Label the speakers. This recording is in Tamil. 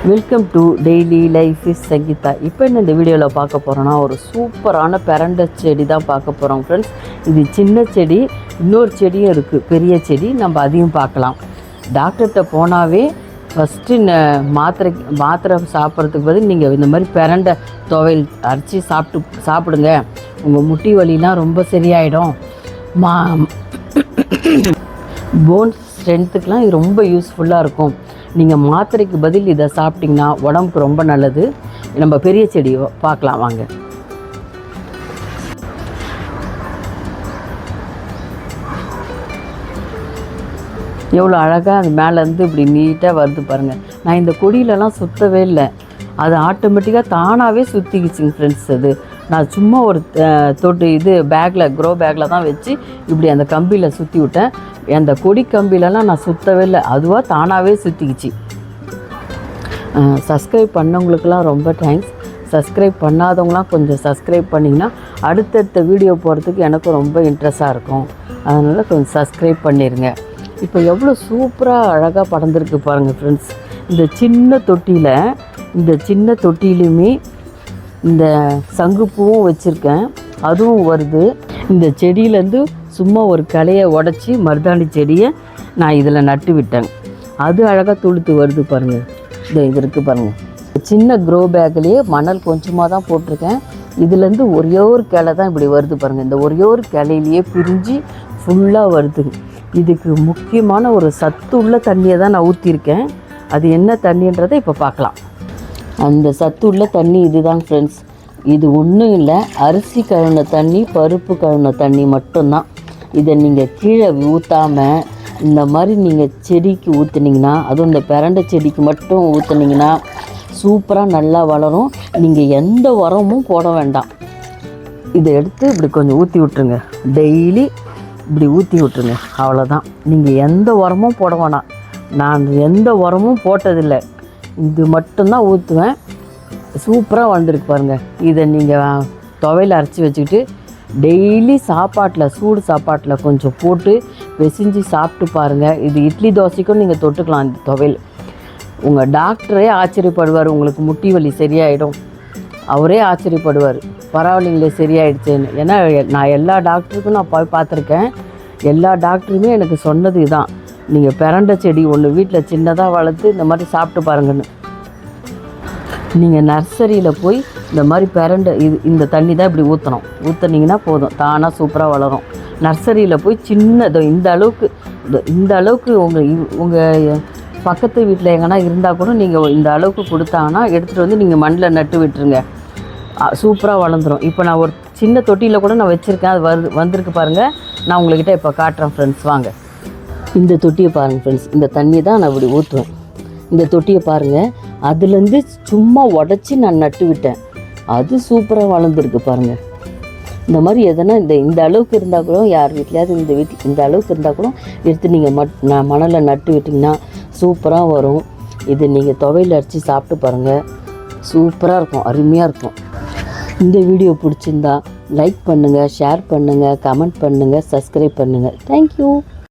Speaker 1: Welcome to daily life is Sangeetha. இப்போ இந்த வீடியோவில் பார்க்க போகிறோன்னா ஒரு சூப்பரான பெரண்டை செடி தான் பார்க்க போகிறோம் ஃப்ரெண்ட்ஸ். இது சின்ன செடி, இன்னொரு செடியும் இருக்குது பெரிய செடி, நம்ம அதையும் பார்க்கலாம். டாக்டர்கிட்ட போனாவே ஃபஸ்ட்டு மாத்திரை சாப்பிட்றதுக்கு பதில் நீங்கள் இந்த மாதிரி பெரண்டை துவையல் அரைச்சி சாப்பிடுங்க, உங்கள் முட்டி வலிலாம் ரொம்ப சரியாயிடும். போன்ஸ் ஸ்ட்ரென்த்துக்கெலாம் இது ரொம்ப யூஸ்ஃபுல்லாக இருக்கும். நீங்கள் மாத்திரைக்கு பதில் இதை சாப்பிட்டிங்கன்னா உடம்புக்கு ரொம்ப நல்லது. நம்ம பெரிய செடி பார்க்கலாம் வாங்க. எவ்வளோ அழகாக அது மேலேருந்து இப்படி நீட்டாக வருது பாருங்கள். நான் இந்த கொடியிலலாம் சுற்றவே இல்லை, அது ஆட்டோமேட்டிக்காக தானாகவே சுற்றிக்கிச்சிங்க ஃப்ரெண்ட்ஸ். அது நான் சும்மா ஒரு க்ரோ பேக்கில் தான் வச்சு இப்படி அந்த கம்பியில் சுற்றி விட்டேன். அந்த கொடி கம்பிலலாம் நான் சுற்றவே இல்லை, அதுவாக தானாகவே சுற்றிக்கிச்சு. சப்ஸ்கிரைப் பண்ணவங்களுக்கெல்லாம் ரொம்ப தேங்க்ஸ். சப்ஸ்கிரைப் பண்ணாதவங்களாம் கொஞ்சம் சப்ஸ்கிரைப் பண்ணிங்கன்னா அடுத்தடுத்த வீடியோ போகிறதுக்கு எனக்கு ரொம்ப இன்ட்ரெஸ்டாக இருக்கும். அதனால் கொஞ்சம் சப்ஸ்கிரைப் பண்ணிடுங்க. இப்போ எவ்வளோ சூப்பராக அழகாக படர்ந்துருக்கு பாருங்கள் ஃப்ரெண்ட்ஸ். இந்த சின்ன தொட்டிலையுமே இந்த சங்குப்பூவும் வச்சுருக்கேன், அதுவும் வருது. இந்த செடியிலேருந்து சும்மா ஒரு கிளையை உடச்சி மருதாணி செடியை நான் இதில் நட்டு விட்டேன். அது அழகாக துளுத்து வருது பாருங்கள். இது இருக்குது பாருங்கள். சின்ன க்ரோ பேக்லேயே மணல் கொஞ்சமாக தான் போட்டிருக்கேன். இதுலேருந்து ஒரே ஒரு கிளை தான் இப்படி வருது பாருங்கள். இந்த ஒரே ஒரு கிளையிலேயே பிரிஞ்சு ஃபுல்லாக வருது. இதுக்கு முக்கியமான ஒரு சத்து உள்ள தண்ணியை தான் நான் ஊற்றிருக்கேன். அது என்ன தண்ணின்றதை இப்போ பார்க்கலாம். அந்த சத்து உள்ள தண்ணி இதுதான் ஃப்ரெண்ட்ஸ். இது ஒன்றும் இல்லை, அரிசி கழுவின தண்ணி, பருப்பு கழுவின தண்ணி மட்டும்தான். இதை நீங்கள் கீழே ஊற்றாமல் இந்த மாதிரி நீங்கள் செடிக்கு ஊற்றுனீங்கன்னா, அதுவும் இந்த பெரண்டை செடிக்கு மட்டும் ஊற்றுனீங்கன்னா சூப்பராக நல்லா வளரும். நீங்கள் எந்த உரமும் போட வேண்டாம். இதை எடுத்து இப்படி கொஞ்சம் ஊற்றி விட்ருங்க, டெய்லி இப்படி ஊற்றி விட்ருங்க, அவ்வளோதான். நீங்கள் எந்த உரமும் போட வேணாம். நான் எந்த உரமும் போட்டதில்லை, இது மட்டும்தான் ஊற்றுவேன். சூப்பராக வந்திருக்கு பாருங்கள். இதை நீங்கள் துவையில் அரைச்சி வச்சுக்கிட்டு டெய்லி சூடு சாப்பாட்டில் கொஞ்சம் போட்டு பிசைஞ்சு சாப்பிட்டு பாருங்கள். இது இட்லி தோசைக்கும் நீங்கள் தொட்டுக்கலாம். இந்த துவையல் உங்கள் டாக்டரே ஆச்சரியப்படுவார். உங்களுக்கு முட்டி வலி சரியாயிடும், அவரே ஆச்சரியப்படுவார், பரவாயில்லைங்களே சரியாயிடுச்சேன்னு. ஏன்னா நான் எல்லா டாக்டருக்கும் நான் போய் பார்த்துருக்கேன். எல்லா டாக்டருமே எனக்கு சொன்னது இதுதான், நீங்கள் பெரண்டை செடி ஒன்று வீட்டில் சின்னதாக வளர்த்து இந்த மாதிரி சாப்பிட்டு பாருங்கன்னு. நீங்கள் நர்சரியில் போய் இந்த மாதிரி பெரண்டை இந்த தண்ணி தான் இப்படி ஊற்றுனீங்கன்னா போதும், தானாக சூப்பராக வளரும். நர்சரியில் போய் இந்த அளவுக்கு உங்கள் பக்கத்து வீட்டில் எங்கன்னா இருந்தால் கூட நீங்கள் இந்த அளவுக்கு கொடுத்தாங்கன்னா எடுத்துகிட்டு வந்து நீங்கள் மண்ணில் நட்டு விட்டுருங்க, சூப்பராக வளர்ந்துடும். இப்போ நான் ஒரு சின்ன தொட்டியில் கூட நான் வச்சுருக்கேன், அது வந்திருக்கு பாருங்கள். நான் உங்கள்கிட்ட இப்போ காட்டுறேன் ஃப்ரெண்ட்ஸ், வாங்க. இந்த தொட்டியை பாருங்கள் ஃப்ரெண்ட்ஸ். இந்த தண்ணி தான் நான் இப்படி ஊற்றுவேன். இந்த தொட்டியை பாருங்கள், அதுலேருந்து சும்மா உடச்சி நான் நட்டு விட்டேன், அது சூப்பராக வளர்ந்துருக்கு பாருங்கள். இந்த மாதிரி எதனா இந்த அளவுக்கு இருந்தால் கூட, யார் வீட்லையாவது இந்த அளவுக்கு இருந்தால் கூட எடுத்து நீங்கள் மணலை நட்டு விட்டிங்கன்னா சூப்பராக வரும். இது நீங்கள் துவையில் அரைச்சி சாப்பிட்டு பாருங்கள், சூப்பராக இருக்கும், அருமையாக இருக்கும். இந்த வீடியோ பிடிச்சிருந்தா லைக் பண்ணுங்கள், ஷேர் பண்ணுங்கள், கமெண்ட் பண்ணுங்கள், சப்ஸ்கிரைப் பண்ணுங்கள். தேங்க்யூ.